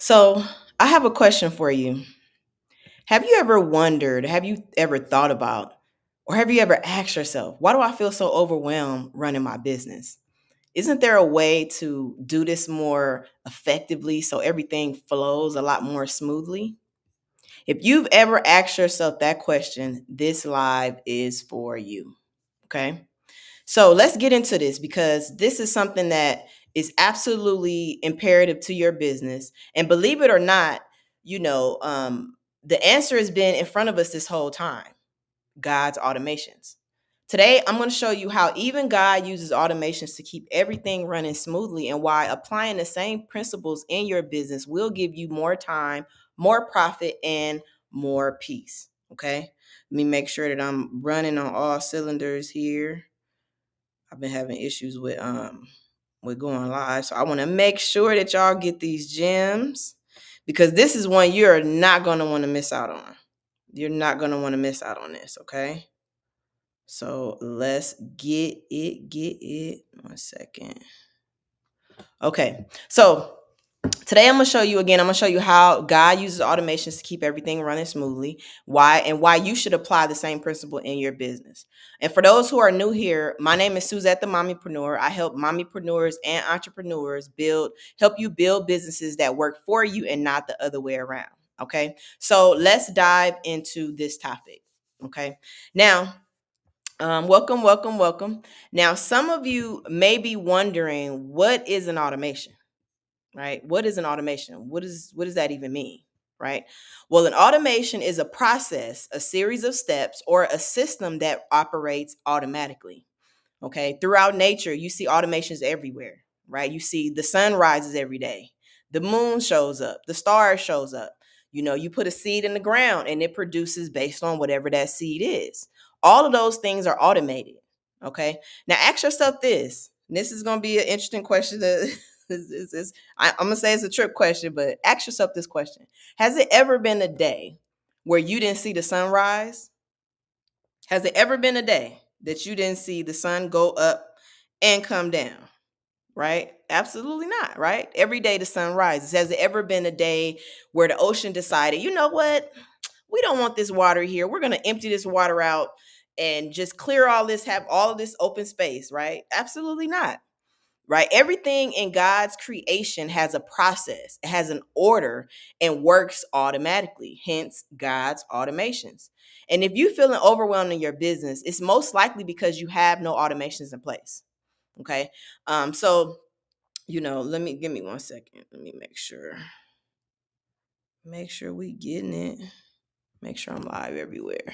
So, I have a question for you. Have you ever wondered, have you ever thought about, or have you ever asked yourself, why do I feel so overwhelmed running my business? Isn't there a way to do this more effectively so everything flows a lot more smoothly? If you've ever asked yourself that question, this live is for you. Okay. So let's get into this because this is something that is absolutely imperative to your business. And believe it or not, you know, the answer has been in front of us this whole time. God's automations. Today, I'm going to show you how even God uses automations to keep everything running smoothly and why applying the same principles in your business will give you more time, more profit, and more peace. Okay. Let me make sure that I'm running on all cylinders here. I've been having issues with going live. So I want to make sure that y'all get these gems because this is one you're not going to want to miss out on. You're not going to want to miss out on this, okay? So let's get it. 1 second. Okay. So today I'm going to show you again, I'm going to show you how God uses automations to keep everything running smoothly, why you should apply the same principle in your business. And for those who are new here, my name is Suzette the Mommypreneur. I help mommypreneurs and entrepreneurs help you build businesses that work for you and not the other way around. Okay? So let's dive into this topic. Okay? Now, welcome. Now, some of you may be wondering, what is an automation? Right? What is an automation? What does that even mean? Right? Well, an automation is a process, a series of steps, or a system that operates automatically. Okay. Throughout nature, you see automations everywhere, right? You see the sun rises every day, the moon shows up, the stars shows up. You put a seed in the ground and it produces based on whatever that seed is. All of those things are automated. Okay. Now ask yourself this. This is going to be an interesting question. I'm going to say it's a trick question, but ask yourself this question. Has it ever been a day where you didn't see the sunrise? Has it ever been a day that you didn't see the sun go up and come down? Right? Absolutely not, right? Every day the sun rises. Has it ever been a day where the ocean decided, you know what? We don't want this water here. We're going to empty this water out and just clear all this, have all of this open space, right? Absolutely not. Right? Everything in God's creation has a process, it has an order and works automatically, hence God's automations. And if you're feeling overwhelmed in your business, it's most likely because you have no automations in place. Okay. So, give me 1 second. Let me make sure we getting it. Make sure I'm live everywhere.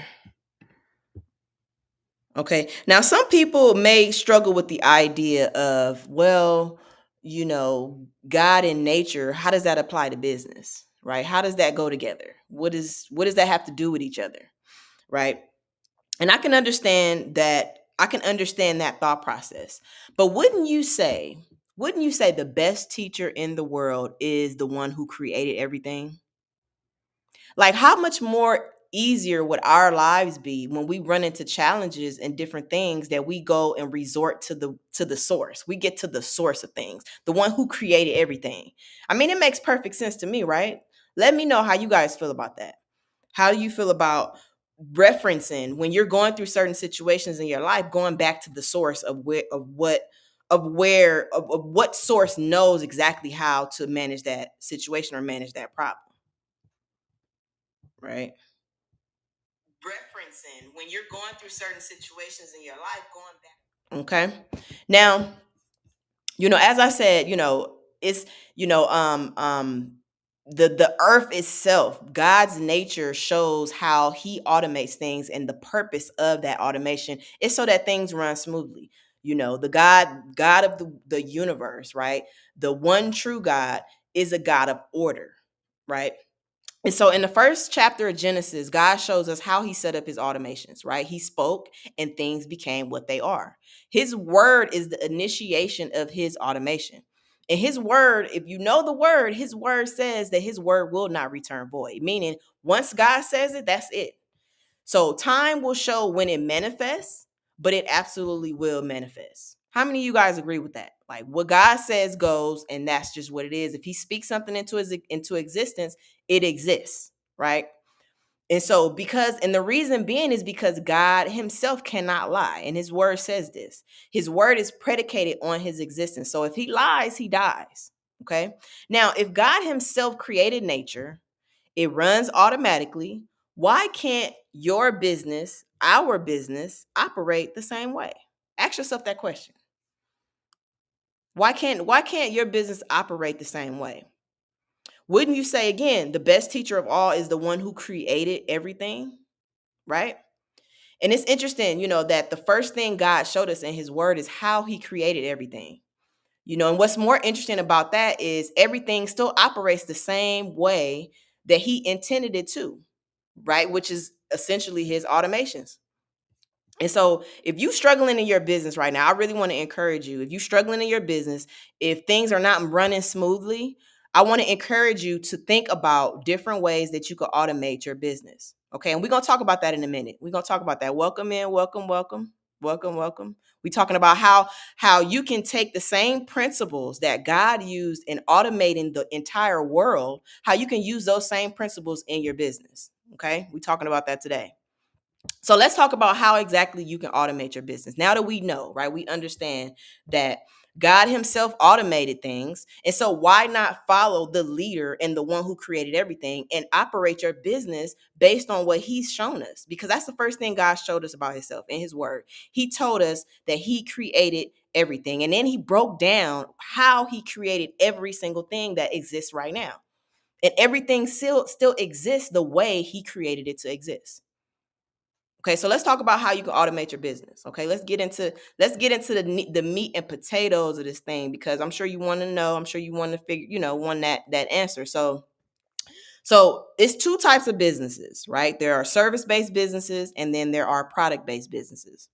Okay. Now, some people may struggle with the idea of, well, God and nature, how does that apply to business? Right? How does that go together? What does that have to do with each other? Right? And I can understand that thought process. But wouldn't you say the best teacher in the world is the one who created everything? Like, how much more easier would our lives be when we run into challenges and different things that we go and resort to the source. We get to the source of things, the one who created everything. I mean, it makes perfect sense to me, right? Let me know how you guys feel about that. How do you feel about referencing when you're going through certain situations in your life, going back to the source of what source knows exactly how to manage that situation or manage that problem, right? Referencing when you're going through certain situations in your life, going back. Okay. Now, as I said, it's the earth itself, God's nature shows how he automates things, and the purpose of that automation is so that things run smoothly. The God of the universe, right? The one true God is a God of order, right? And so in the first chapter of Genesis, God shows us how he set up his automations, right? He spoke and things became what they are. His word is the initiation of his automation. And his word, if you know the word, his word says that his word will not return void, meaning once God says it, that's it. So time will show when it manifests, but it absolutely will manifest. How many of you guys agree with that? Like what God says goes, and that's just what it is. If he speaks something into existence, it exists, right? And so and the reason being is because God himself cannot lie. And his word says this. His word is predicated on his existence. So if he lies, he dies. Okay. Now, if God himself created nature, it runs automatically. Why can't your business, our business, operate the same way? Ask yourself that question. Why can't your business operate the same way? Wouldn't you say again, the best teacher of all is the one who created everything, right? And it's interesting, that the first thing God showed us in his word is how he created everything. And what's more interesting about that is everything still operates the same way that he intended it to, right? Which is essentially his automations. And so if you struggling in your business right now, I really want to encourage you. If you struggling in your business, if things are not running smoothly, I want to encourage you to think about different ways that you could automate your business. Okay. And we're going to talk about that in a minute. We're going to talk about that. Welcome in, welcome, welcome, welcome, welcome. We're talking about how you can take the same principles that God used in automating the entire world, how you can use those same principles in your business. Okay. We're talking about that today. So let's talk about how exactly you can automate your business. Now that we know, right, we understand that God himself automated things. And so why not follow the leader and the one who created everything and operate your business based on what he's shown us? Because that's the first thing God showed us about himself in his word. He told us that he created everything. And then he broke down how he created every single thing that exists right now. And everything still exists the way he created it to exist. Okay, so let's talk about how you can automate your business. Okay, let's get into the meat and potatoes of this thing because I'm sure you want to know. I'm sure you want to figure, want that answer. So it's two types of businesses, right? There are service-based businesses and then there are product-based businesses.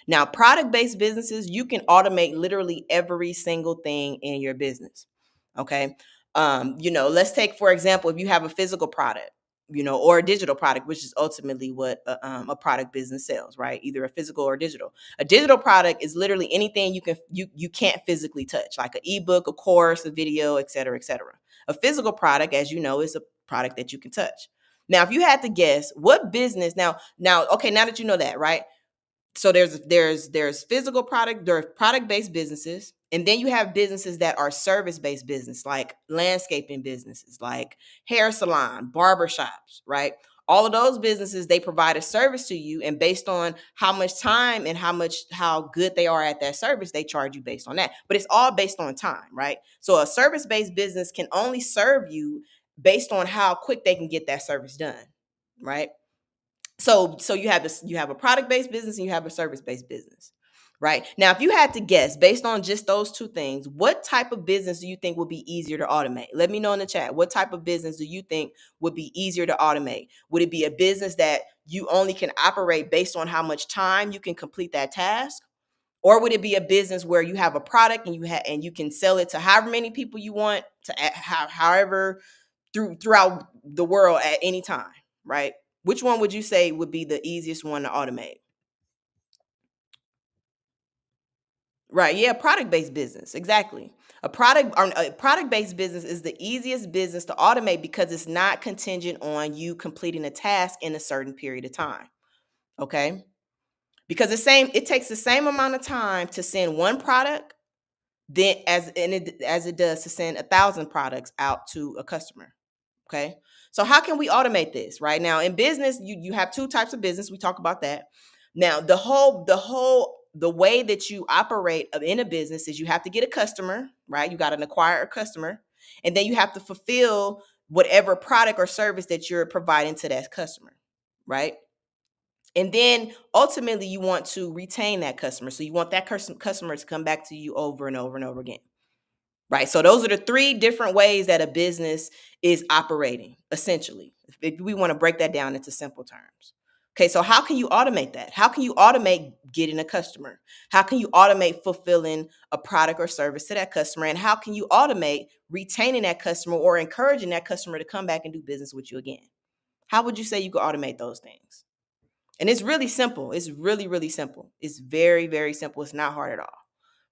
Now, product-based businesses, you can automate literally every single thing in your business. Okay. Let's take, for example, if you have a physical product, or a digital product, which is ultimately what a product business sells, right? Either a physical or digital. A digital product is literally anything you can't physically touch, like an ebook, a course, a video, et cetera, et cetera. A physical product, as you know, is a product that you can touch. Now, if you had to guess what business okay, now that you know that, right? So there's physical product, there are product-based businesses, and then you have businesses that are service-based business, like landscaping businesses, like hair salon, barbershops, right? All of those businesses, they provide a service to you, and based on how much time and how good they are at that service, they charge you based on that. But it's all based on time, right? So a service-based business can only serve you based on how quick they can get that service done, right? So you have a product-based business and you have a service-based business. Right. Now, if you had to guess based on just those two things, what type of business do you think would be easier to automate? Let me know in the chat. What type of business do you think would be easier to automate? Would it be a business that you only can operate based on how much time you can complete that task? Or would it be a business where you have a product and you can sell it to however many people you want to however throughout the world at any time, right? Which one would you say would be the easiest one to automate? Right. Yeah, product-based business. Exactly. A product-based business is the easiest business to automate because it's not contingent on you completing a task in a certain period of time. Okay? Because it takes the same amount of time to send one product then as it does to send 1,000 products out to a customer. Okay. So how can we automate this? Right now in business, you have two types of business. We talk about that. Now, the way that you operate in a business is you have to get a customer, right? You got to acquire a customer, and then you have to fulfill whatever product or service that you're providing to that customer, right? And then ultimately you want to retain that customer. So you want that customer to come back to you over and over and over again. Right. So those are the three different ways that a business is operating, essentially, if we want to break that down into simple terms. Okay. So how can you automate that? How can you automate getting a customer? How can you automate fulfilling a product or service to that customer? And how can you automate retaining that customer or encouraging that customer to come back and do business with you again? How would you say you could automate those things? And it's really simple. It's really, really simple. It's very, very simple. It's not hard at all.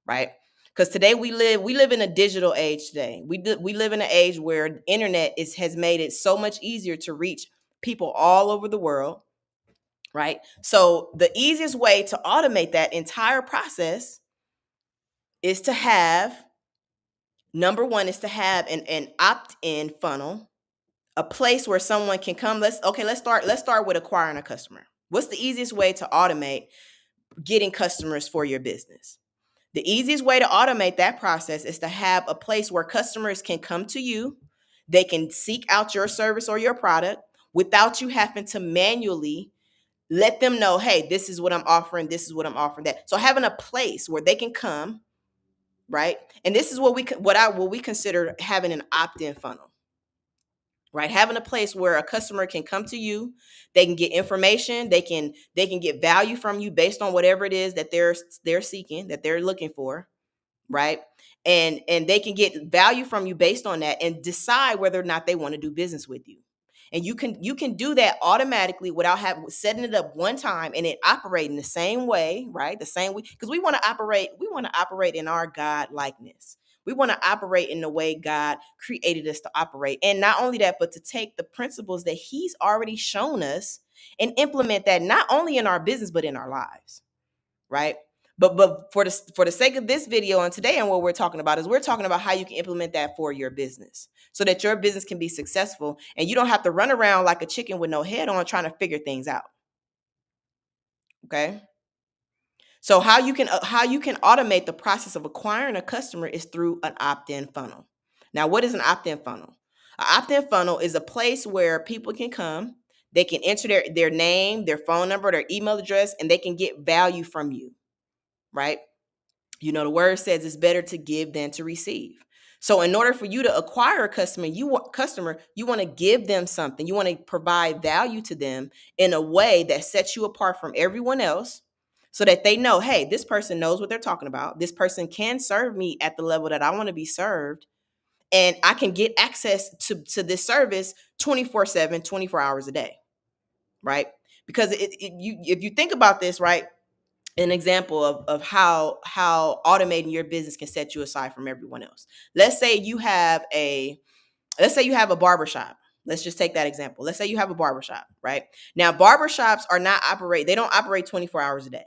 right? Because today we live in a digital age today. We live in an age where internet has made it so much easier to reach people all over the world, right? So the easiest way to automate that entire process is to have number one is to have an opt-in funnel, a place where someone can come. Let's start with acquiring a customer. What's the easiest way to automate getting customers for your business? The easiest way to automate that process is to have a place where customers can come to you. They can seek out your service or your product without you having to manually let them know, hey, this is what I'm offering, this is what I'm offering that. So having a place where they can come, right? And this is what we consider having an opt-in funnel, right? Having a place where a customer can come to you, they can get information, they can get value from you based on whatever it is that they're seeking, that they're looking for, right? And they can get value from you based on that and decide whether or not they want to do business with you. And you can do that automatically without having setting it up one time and it operating the same way, right? The same way, because we want to operate in our God likeness. We want to operate in the way God created us to operate. And not only that, but to take the principles that He's already shown us and implement that not only in our business, but in our lives, right? But for the sake of this video and today, and what we're talking about is we're talking about how you can implement that for your business so that your business can be successful and you don't have to run around like a chicken with no head on trying to figure things out. Okay. So how you can automate the process of acquiring a customer is through an opt-in funnel. Now, what is an opt-in funnel? An opt-in funnel is a place where people can come, they can enter their name, their phone number, their email address, and they can get value from you, right? The word says it's better to give than to receive. So in order for you to acquire a customer, you want to give them something. You want to provide value to them in a way that sets you apart from everyone else so that they know, hey, this person knows what they're talking about. This person can serve me at the level that I want to be served. And I can get access to this service 24/7, 24 hours a day, right? Because if you think about this, right, an example of how automating your business can set you aside from everyone else. Let's say you have a barbershop. Let's just take that example. Let's say you have a barbershop, right? Now, barbershops they don't operate 24 hours a day.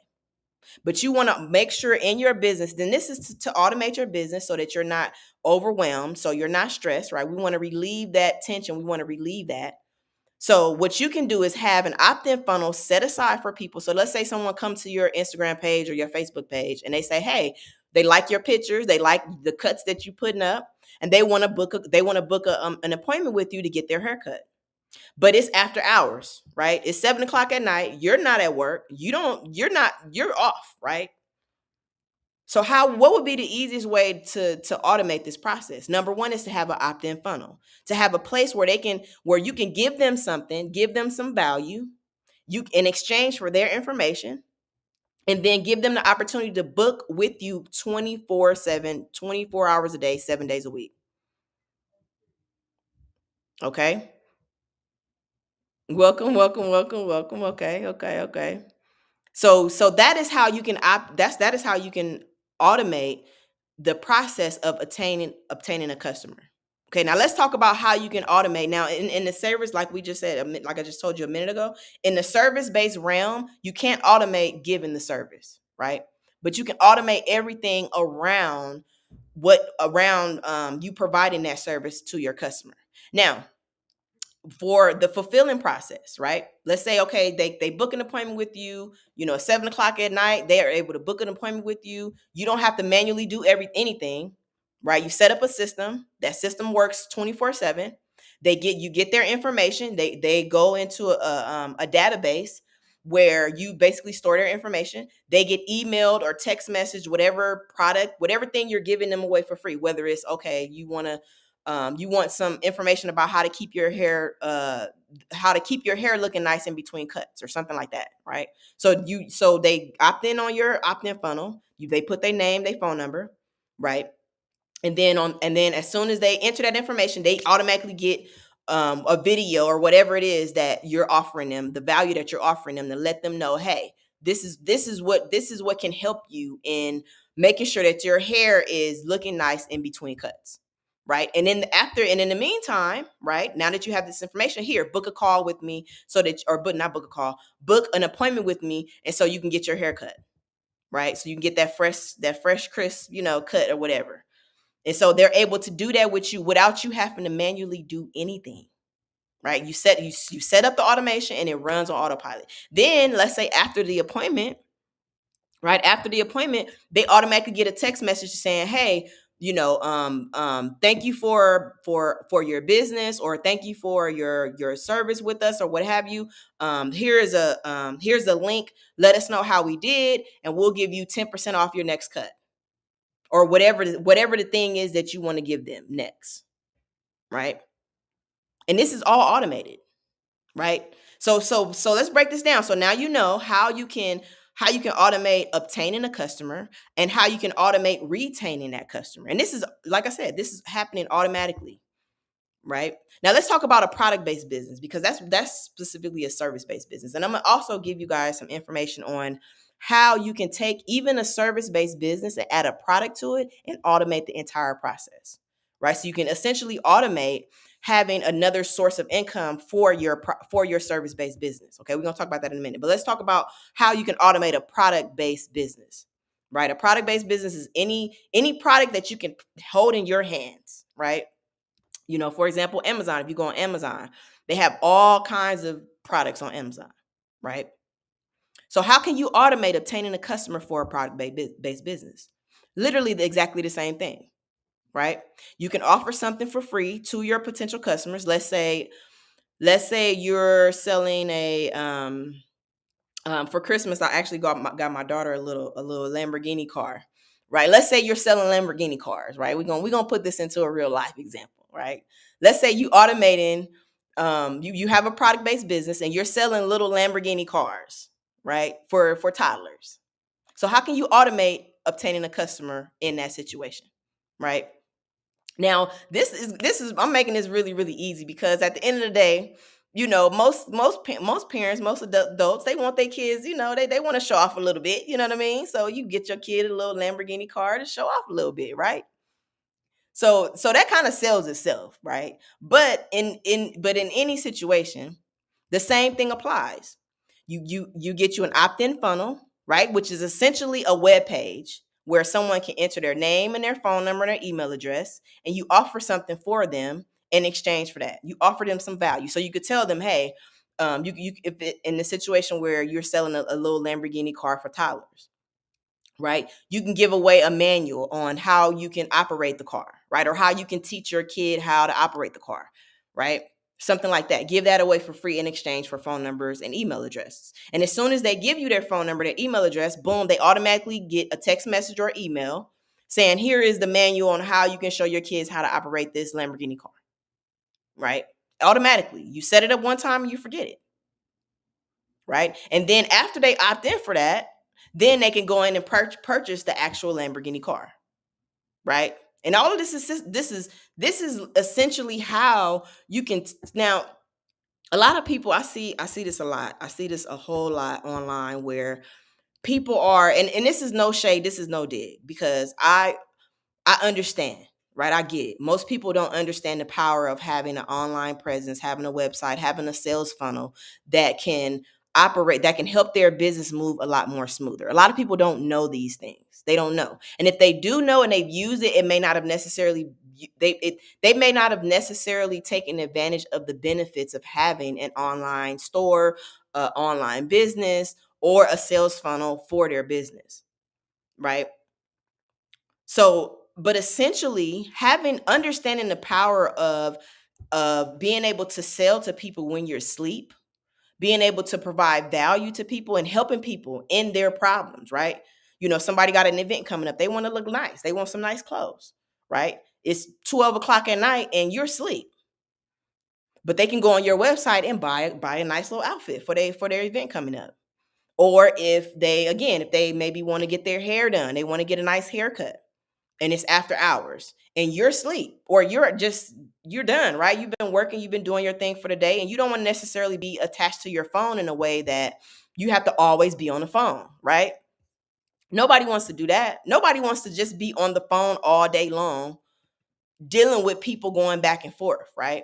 But you want to make sure in your business, then this is to automate your business so that you're not overwhelmed, so you're not stressed, right? We want to relieve that tension. We want to relieve that. So what you can do is have an opt-in funnel set aside for people. So let's say someone comes to your Instagram page or your Facebook page and they say, hey, they like your pictures, they like the cuts that you're putting up, and they want to book an appointment with you to get their haircut. But it's after hours, right? It's 7 o'clock at night. You're not at work. You're off, right? So what would be the easiest way to automate this process? Number one is to have an opt-in funnel, to have a place where you can give them something, give them some value, you in exchange for their information, and then give them the opportunity to book with you 24/7, 24 hours a day, 7 days a week. Okay? Welcome, welcome, welcome, welcome. Okay, okay, okay. So that is how you can that is how you can automate the process of obtaining a customer. Okay, now let's talk about how you can automate. Now, in the service, like we just said, like I just told you a minute ago, in the service-based realm, you can't automate giving the service, right? But you can automate everything around you providing that service to your customer. Now, for the fulfilling process, right? Let's say, okay, they book an appointment with you, at 7 o'clock at night, they are able to book an appointment with you. You don't have to manually do anything, right? You set up a system. That system works 24/7. You get their information. They go into a database where you basically store their information. They get emailed or text message, whatever product, whatever thing you're giving them away for free, whether it's okay, you want some information about how to keep your hair looking nice in between cuts or something like that, right? So they opt in on your opt-in funnel. They put their name, their phone number, right? And then as soon as they enter that information, they automatically get a video or whatever it is that you're offering them, the value that you're offering them, to let them know, hey, this is what can help you in making sure that your hair is looking nice in between cuts, right? And then in the meantime, right, now that you have this information, here, book a call with me so that, or but not book a call, book an appointment with me, and so you can get your hair cut, right? So you can get that fresh, crisp, cut or whatever. And so they're able to do that with you without you having to manually do anything, right? You set up the automation and it runs on autopilot. Then let's say after the appointment, right after the appointment, they automatically get a text message saying, hey, thank you for your business, or thank you for your service with us, or what have you. Here's a link. Let us know how we did, and we'll give you 10% off your next cut, or whatever the thing is that you want to give them next, right? And this is all automated, right? So let's break this down. So now you know how you can automate obtaining a customer, and how you can automate retaining that customer. And this is, like I said, this is happening automatically, right? Now let's talk about a product-based business, because that's specifically a service-based business. And I'm gonna also give you guys some information on how you can take even a service-based business and add a product to it and automate the entire process, right? So you can essentially automate having another source of income for your service-based business. Okay, we're gonna talk about that in a minute, but let's talk about how you can automate a product-based business, right? A product-based business is any product that you can hold in your hands, right? For example, Amazon. If you go on Amazon, they have all kinds of products on Amazon, right? So how can you automate obtaining a customer for a product-based business? Literally exactly the same thing, right? You can offer something for free to your potential customers. Let's say you're selling for Christmas, I actually got my daughter a little Lamborghini car, right? Let's say you're selling Lamborghini cars, right? We're gonna put this into a real life example, right? Let's say you automating, you have a product based business and you're selling little Lamborghini cars, right? For toddlers. So how can you automate obtaining a customer in that situation, right? Now, this is I'm making this really really easy, because at the end of the day, most parents, most adults, they want their kids, they want to show off a little bit, you know what I mean? So you get your kid a little Lamborghini car to show off a little bit, right? So that kind of sells itself, right? But in any situation, the same thing applies. You get you an opt-in funnel, right? Which is essentially a web page where someone can enter their name and their phone number and their email address, and you offer something for them in exchange for that. You offer them some value. So you could tell them, hey, in the situation where you're selling a little Lamborghini car for toddlers, right? You can give away a manual on how you can operate the car, right? Or how you can teach your kid how to operate the car, right? Something like that. Give that away for free in exchange for phone numbers and email addresses. And as soon as they give you their phone number, their email address, boom, they automatically get a text message or email saying, here is the manual on how you can show your kids how to operate this Lamborghini car, right? Automatically. You set it up one time and you forget it, right? And then after they opt in for that, then they can go in and purchase the actual Lamborghini car, right? And all of this is essentially how you can now. A lot of people, I see this a lot. I see this a whole lot online, where people are, and this is no shade, this is no dig, because I understand, right? I get it. Most people don't understand the power of having an online presence, having a website, having a sales funnel that can help their business move a lot more smoother. A lot of people don't know these things. They don't know. And if they do know and they've used it, it may not have necessarily they may not have necessarily taken advantage of the benefits of having an online store, online business, or a sales funnel for their business, right? So, but essentially, having understanding the power of being able to sell to people when you're asleep, being able to provide value to people and helping people in their problems, right? Somebody got an event coming up, they want to look nice, they want some nice clothes, right? It's 12 o'clock at night and you're asleep, but they can go on your website and buy a nice little outfit for their event coming up. Or if they maybe want to get their hair done, they want to get a nice haircut, and it's after hours and you're asleep, or you're done, right? You've been working, you've been doing your thing for the day, and you don't want to necessarily be attached to your phone in a way that you have to always be on the phone, right? Nobody wants to do that. Nobody wants to just be on the phone all day long dealing with people going back and forth, right?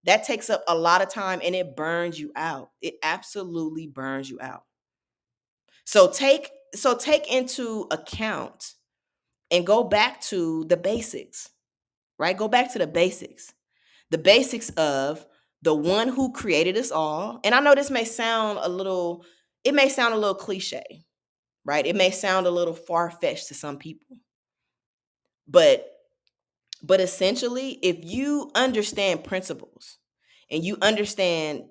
That takes up a lot of time and it burns you out. It absolutely burns you out. So take into account and go back to the basics, right? Go back to the basics. The basics of the one who created us all. And I know this may sound a little cliche, right? It may sound a little far-fetched to some people. But essentially, if you understand principles and you understand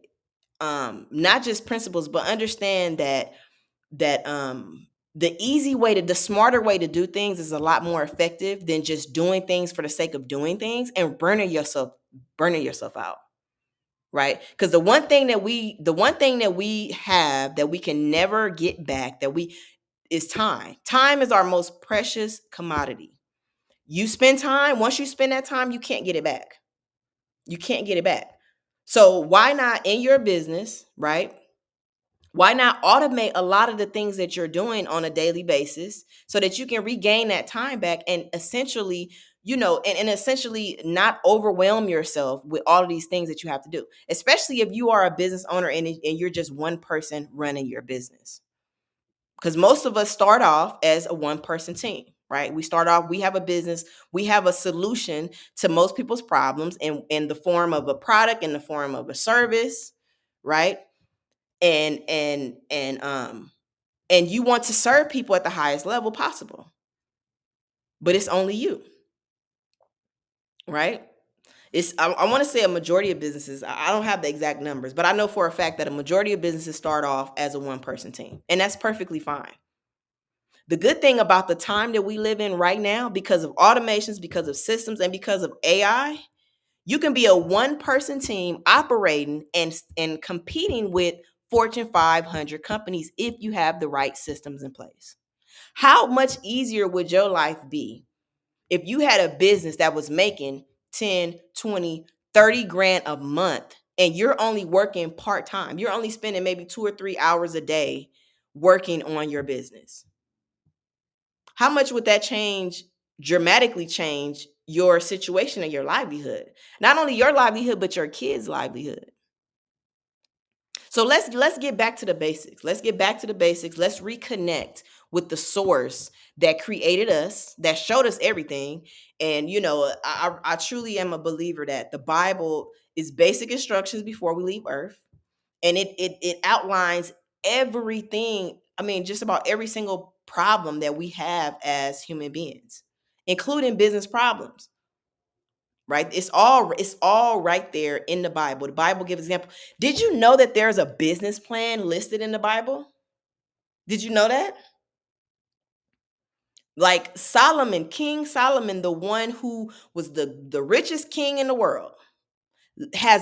not just principles, but understand that the smarter way to do things is a lot more effective than just doing things for the sake of doing things and burning yourself out, right? Because the one thing that we have that we can never get back, is time. Time is our most precious commodity. You spend time, once you spend that time, you can't get it back. You can't get it back. So why not in your business, right? Why not automate a lot of the things that you're doing on a daily basis so that you can regain that time back and essentially, and essentially not overwhelm yourself with all of these things that you have to do, especially if you are a business owner and you're just one person running your business. Because most of us start off as a one person team, right? We start off, we have a business, we have a solution to most people's problems in the form of a product, in the form of a service, right? And you want to serve people at the highest level possible, but it's only you, right? I want to say a majority of businesses, I don't have the exact numbers, but I know for a fact that a majority of businesses start off as a one person team, and that's perfectly fine. The good thing about the time that we live in right now, because of automations, because of systems, and because of AI, you can be a one person team operating and competing with Fortune 500 companies if you have the right systems in place. How much easier would your life be if you had a business that was making 10, 20, 30 grand a month and you're only working part time? You're only spending maybe 2 or 3 hours a day working on your business. How much would that dramatically change your situation and your livelihood? Not only your livelihood, but your kids' livelihood. So let's get back to the basics. Let's get back to the basics. Let's reconnect with the source that created us, that showed us everything. And I truly am a believer that the Bible is basic instructions before we leave Earth, and it outlines everything. I mean, just about every single problem that we have as human beings, including business problems. Right? It's all right there in the Bible. The Bible gives example. Did you know that there's a business plan listed in the Bible? Did you know that? Like Solomon, King Solomon, the one who was the richest king in the world,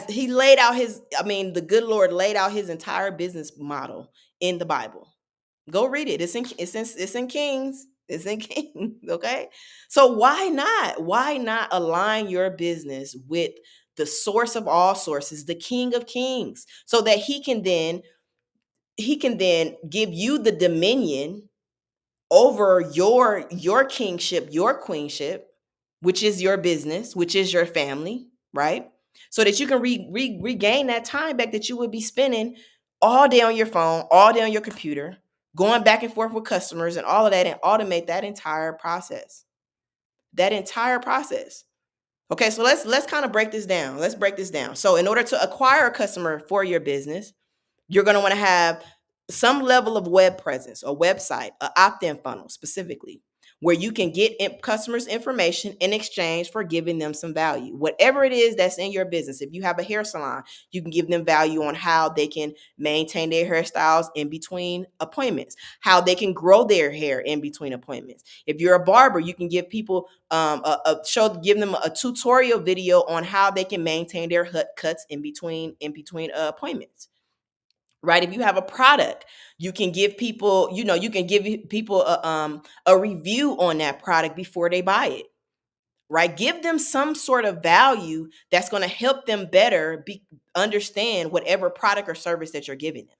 he laid out the good Lord laid out his entire business model in the Bible. Go read it. It's in Kings. It's in Kings. Okay. So why not align your business with the source of all sources, the King of Kings, so that he can then give you the dominion over your kingship, your queenship, which is your business, which is your family, right? So that you can regain that time back that you would be spending all day on your phone, all day on your computer, going back and forth with customers and all of that, and automate that entire process. That entire process. Okay, so let's kind of break this down. Let's break this down. So in order to acquire a customer for your business, you're going to want to have some level of web presence, a website, an opt-in funnel specifically, where you can get customers' information in exchange for giving them some value. Whatever it is that's in your business. If you have a hair salon, you can give them value on how they can maintain their hairstyles in between appointments, how they can grow their hair in between appointments. If you're a barber, you can give people give them a tutorial video on how they can maintain their cuts in between appointments. Right? If you have a product, you can give people, a review on that product before they buy it. Right? Give them some sort of value that's going to help them better understand whatever product or service that you're giving them.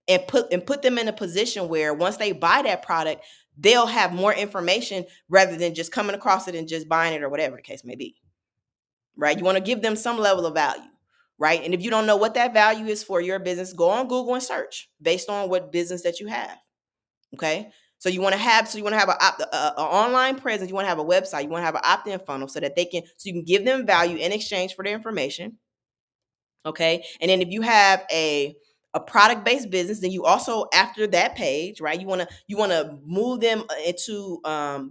And put them in a position where once they buy that product, they'll have more information rather than just coming across it and just buying it or whatever the case may be, right? You want to give them some level of value, right? And if you don't know what that value is for your business, go on Google and search based on what business that you have, okay? So you want to have a online presence, you want to have a website, you want to have an opt-in funnel so that so you can give them value in exchange for their information. Okay. And then if you have a product-based business, then you also, after that page, right, you want to move them into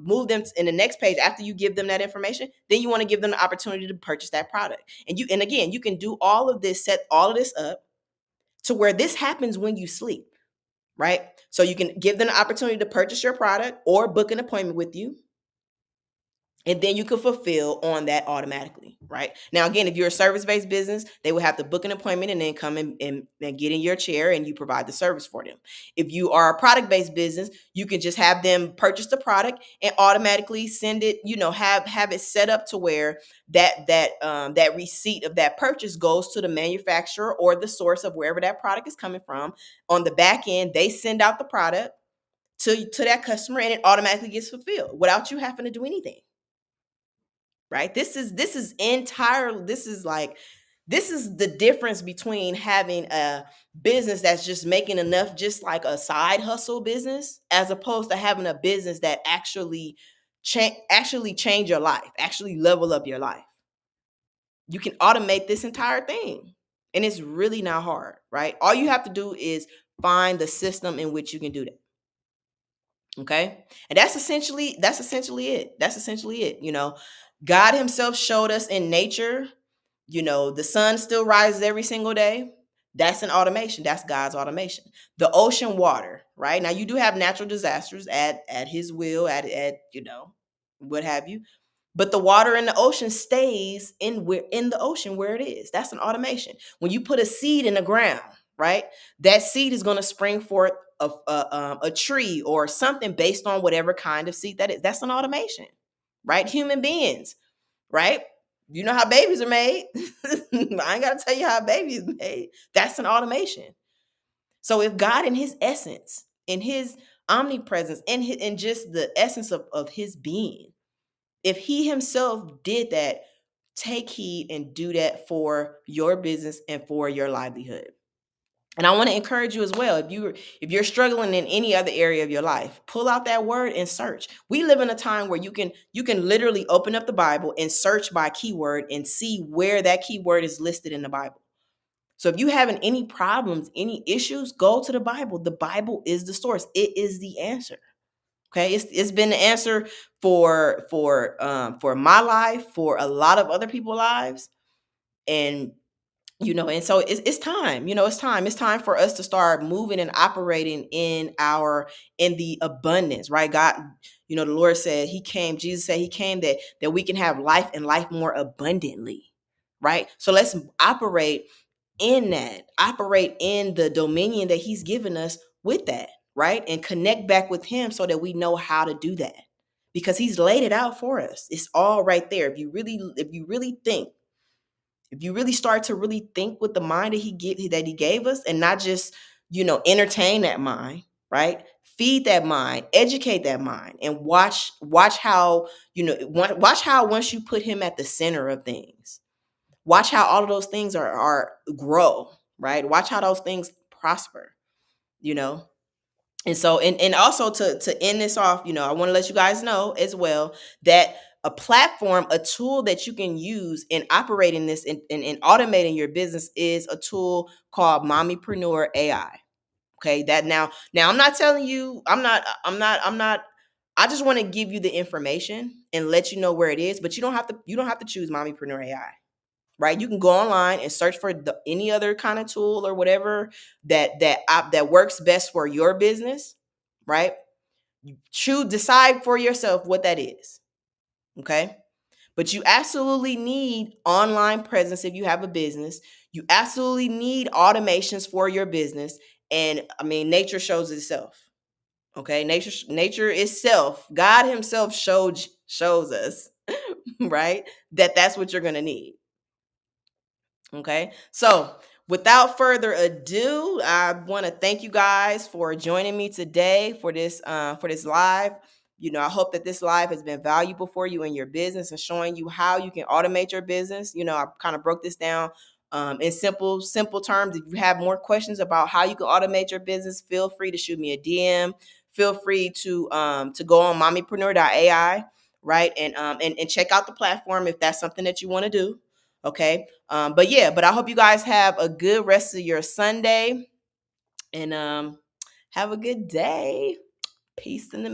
move them in the next page after you give them that information. Then you want to give them the opportunity to purchase that product. And again, you can do all of this, set all of this up to where this happens when you sleep, right? So you can give them the opportunity to purchase your product or book an appointment with you, and then you can fulfill on that automatically, right? Now, again, if you're a service-based business, they will have to book an appointment and then come and get in your chair and you provide the service for them. If you are a product-based business, you can just have them purchase the product and automatically send it, have it set up to where that receipt of that purchase goes to the manufacturer or the source of wherever that product is coming from. On the back end, they send out the product to that customer and it automatically gets fulfilled without you having to do anything. Right? This is the difference between having a business that's just making enough, just like a side hustle business, as opposed to having a business that actually change your life, actually level up your life. You can automate this entire thing, and it's really not hard, right? All you have to do is find the system in which you can do that. Okay. And that's essentially it. God himself showed us in nature, the sun still rises every single day. That's an automation. That's God's automation. The ocean water, right? Now you do have natural disasters at his will, at what have you. But the water in the ocean stays in the ocean where it is. That's an automation. When you put a seed in the ground, right? That seed is going to spring forth a tree or something based on whatever kind of seed that is. That's an automation, right? Human beings, right? You know how babies are made. I ain't got to tell you how a baby is made. That's an automation. So if God in his essence, in his omnipresence, in just the essence of his being, if he himself did that, take heed and do that for your business and for your livelihood. And I want to encourage you as well. If you're struggling in any other area of your life, pull out that word and search. We live in a time where you can literally open up the Bible and search by keyword and see where that keyword is listed in the Bible. So if you having any problems, any issues, go to the Bible. The Bible is the source. It is the answer. Okay, it's been the answer for my life, for a lot of other people's lives, and and so it's time. It's time for us to start moving and operating in the abundance, right? God, the Lord said He came. Jesus said He came that we can have life and life more abundantly, right? So let's operate in that, operate in the dominion that He's given us with that, right? And connect back with Him so that we know how to do that, because He's laid it out for us. It's all right there. If you really start to really think with the mind that he gave us, and not just entertain that mind, right? Feed that mind, educate that mind, and watch how watch how once you put him at the center of things, watch how all of those things are grow, right? Watch how those things prosper, you know. And so, and also to end this off, I want to let you guys know as well that a platform, a tool that you can use in operating this and automating your business is a tool called Mommypreneur AI. Okay, that now I'm not telling you, I'm not. I just want to give you the information and let you know where it is, but you don't have to choose Mommypreneur AI. Right? You can go online and search for any other kind of tool or whatever that works best for your business, right? Decide for yourself what that is. Okay? But you absolutely need online presence if you have a business. You absolutely need automations for your business. And I mean, nature shows itself. Okay? Nature itself, God himself shows us, right? That's what you're going to need. Okay. So without further ado, I want to thank you guys for joining me today for this live. I hope that this live has been valuable for you in your business and showing you how you can automate your business. I kind of broke this down in simple terms. If you have more questions about how you can automate your business, feel free to shoot me a DM. Feel free to go on mommypreneur.ai, right, and check out the platform if that's something that you want to do. Okay. But I hope you guys have a good rest of your Sunday and have a good day. Peace in the